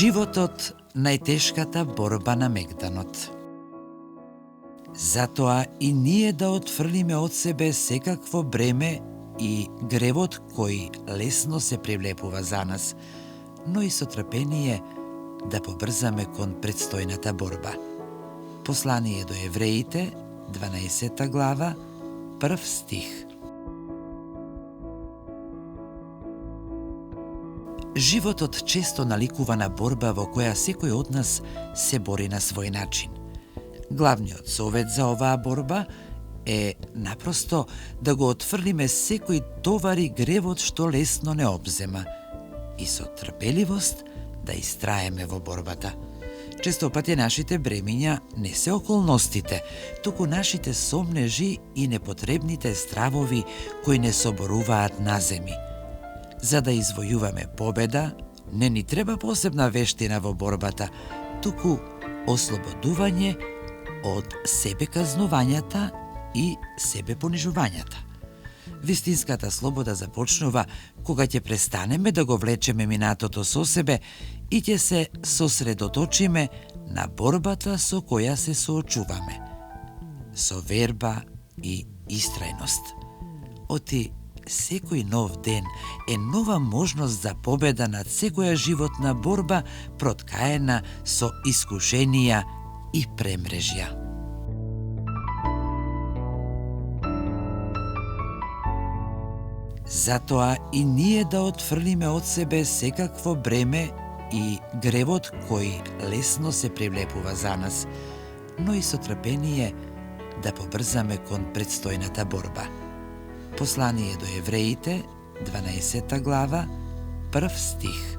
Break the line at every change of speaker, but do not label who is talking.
Животот најтешката борба на мегданот. Затоа и ние да отфрлиме од себе секакво бреме и гревот кој лесно се привлепува за нас, но и со трпение да побрзаме кон предстојната борба. Послание до евреите, 12 глава, 1 стих. Животот често наликува на борба во која секој од нас се бори на свој начин. Главниот совет за оваа борба е напросто да го отфрлиме секој товар и гревот што лесно не обзема и со трпеливост да истраеме во борбата. Често пати нашите бремиња не се околностите, туку нашите сомнежи и непотребните стравови кои не соборуваат на земи. За да извојуваме победа, не ни треба посебна вештина во борбата, туку ослободување од себеказнувањата и себепонижувањата. Вистинската слобода започнува кога ќе престанеме да го влечеме минатото со себе и ќе се сосредоточиме на борбата со која се соочуваме, со верба и истрајност. Оти секој нов ден е нова можност за победа над секоја животна борба проткаена со искушенија и премрежја. Затоа и ние да отфрлиме од себе секакво бреме и гревот кој лесно се привлепува за нас, но и со трпение да побрзаме кон предстојната борба. Послание до евреите, 12 глава, 1 стих.